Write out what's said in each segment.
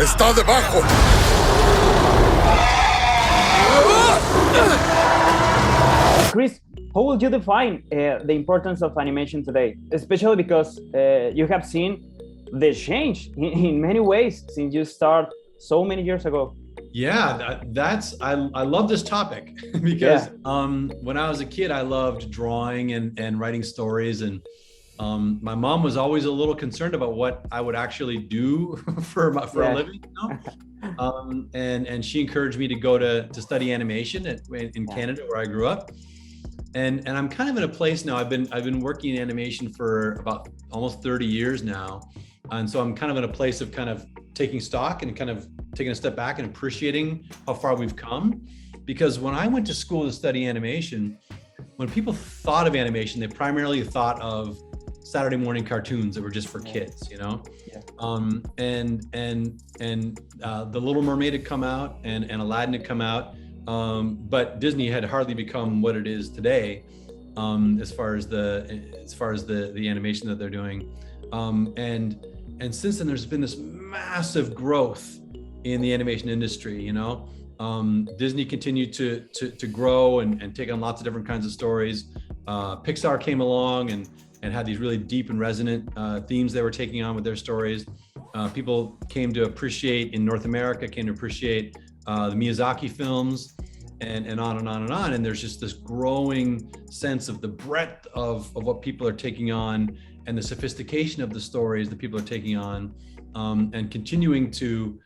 Está debajo. Chris, how would you define the importance of animation today? Especially because you have seen the change in many ways since you start so many years ago. Yeah, I love this topic because when I was a kid, I loved drawing and writing stories, and my mom was always a little concerned about what I would actually do for a living, you know? And she encouraged me to go to study animation in Canada, where I grew up. And I'm kind of in a place now. I've been working in animation for about almost 30 years now, and so I'm kind of in a place of kind of taking stock and kind of taking a step back and appreciating how far we've come. Because when I went to school to study animation, when people thought of animation, they primarily thought of Saturday morning cartoons that were just for kids, you know. And The Little Mermaid had come out, and Aladdin had come out. But Disney had hardly become what it is today, as far as the animation that they're doing, and since then there's been this massive growth in the animation industry. You know, Disney continued to grow and take on lots of different kinds of stories. Pixar came along and had these really deep and resonant themes they were taking on with their stories. People came to appreciate in North America, the Miyazaki films, and on and on and on. And there's just this growing sense of the breadth of what people are taking on, and the sophistication of the stories that people are taking on, and continuing to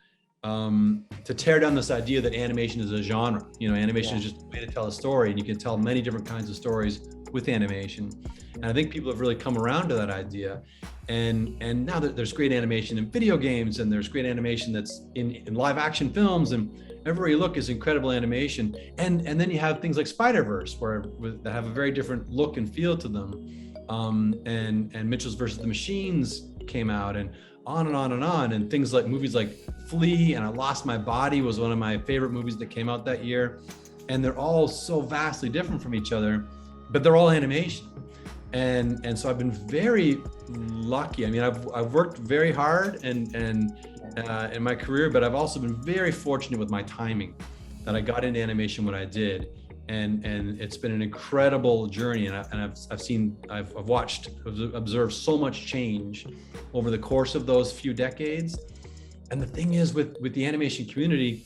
tear down this idea that animation is a genre. You know, animation is just a way to tell a story, and you can tell many different kinds of stories with animation. And I think people have really come around to that idea. And now that there's great animation in video games, and there's great animation that's in live action films, and everywhere you look is incredible animation. And then you have things like Spider-Verse that have a very different look and feel to them. And Mitchell's versus the Machines came out, and on and on and on. And things like movies like Flea and I Lost My Body was one of my favorite movies that came out that year. And they're all so vastly different from each other, but they're all animation. And so I've been very lucky. I mean, I've worked very hard and in my career, but I've also been very fortunate with my timing, that I got into animation when I did, and it's been an incredible journey. And I've observed so much change over the course of those few decades. And the thing is, with the animation community,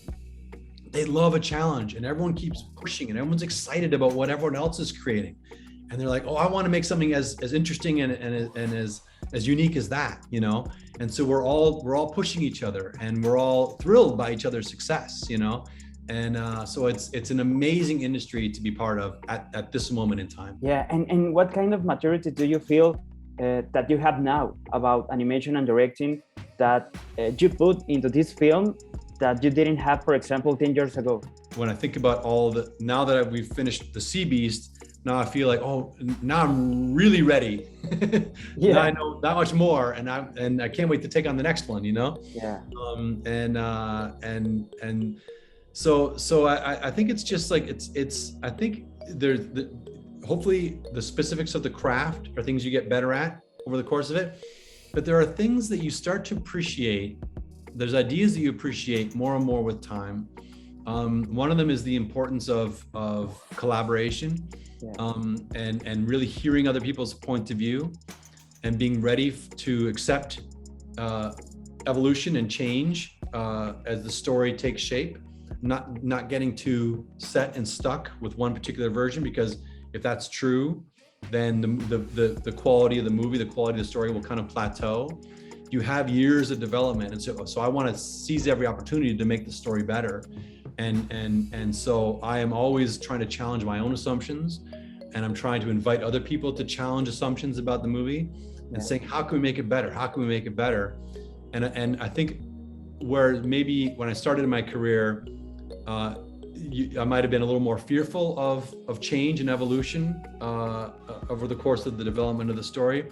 they love a challenge, and everyone keeps pushing, and everyone's excited about what everyone else is creating. And they're like, oh, I want to make something as interesting and as unique as that, you know? And so we're all pushing each other, and we're all thrilled by each other's success, you know? And so it's an amazing industry to be part of at this moment in time. Yeah, and what kind of maturity do you feel that you have now about animation and directing that you put into this film that you didn't have, for example, 10 years ago? When I think about now that we've finished The Sea Beast, now I feel like, oh, now I'm really ready. Yeah. Now I know that much more, and I can't wait to take on the next one, you know? Yeah. So I think it's just like, I think hopefully the specifics of the craft are things you get better at over the course of it, but there are things that you start to appreciate. There's ideas that you appreciate more and more with time. One of them is the importance of collaboration. Yeah. And really hearing other people's point of view, and being ready to accept evolution and change as the story takes shape, not getting too set and stuck with one particular version, because if that's true, then the quality of the movie, the quality of the story will kind of plateau. You have years of development, and so I want to seize every opportunity to make the story better. And so I am always trying to challenge my own assumptions, and I'm trying to invite other people to challenge assumptions about the movie, and saying, how can we make it better? How can we make it better? And I think where maybe when I started in my career, I might have been a little more fearful of change and evolution over the course of the development of the story.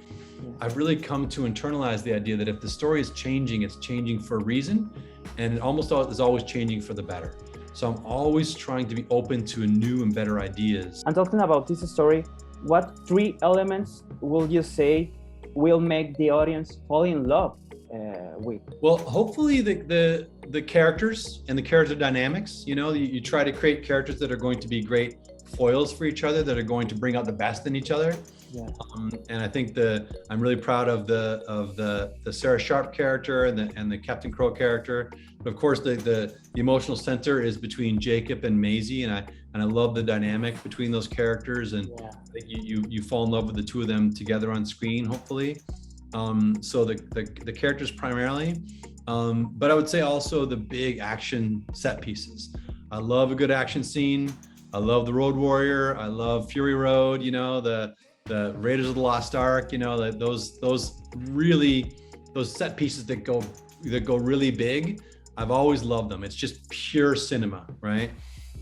I've really come to internalize the idea that if the story is changing, it's changing for a reason, and it almost is always changing for the better. So I'm always trying to be open to new and better ideas. And talking about this story, what 3 elements will you say will make the audience fall in love with? Well, hopefully the characters and the character dynamics, you try to create characters that are going to be great foils for each other, that are going to bring out the best in each other. Yeah. And I think I'm really proud of the Sarah Sharp character and the Captain Crow character. But of course, the emotional center is between Jacob and Maisie, and I love the dynamic between those characters, and you fall in love with the two of them together on screen, hopefully. So the characters primarily, but I would say also the big action set pieces. I love a good action scene. I love the Road Warrior. I love Fury Road. The Raiders of the Lost Ark. Those set pieces that go really big. I've always loved them. It's just pure cinema, right?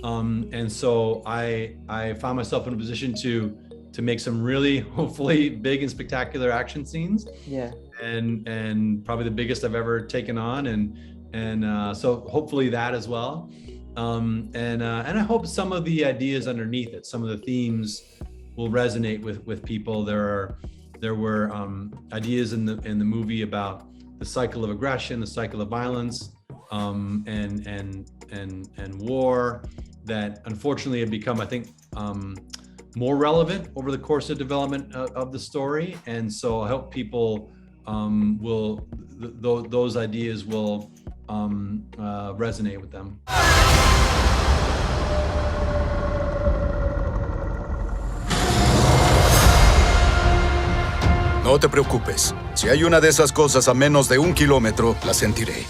And so I found myself in a position to make some really, hopefully, big and spectacular action scenes. Yeah. And probably the biggest I've ever taken on, and so hopefully that as well. And I hope some of the ideas underneath it, some of the themes, will resonate with people. There were ideas in the movie about the cycle of aggression, the cycle of violence, and war that unfortunately have become, I think, more relevant over the course of development of the story. And so I hope people those ideas will resonate with them. No te preocupes. Si hay una de esas cosas a menos de 1 kilómetro, la sentiré.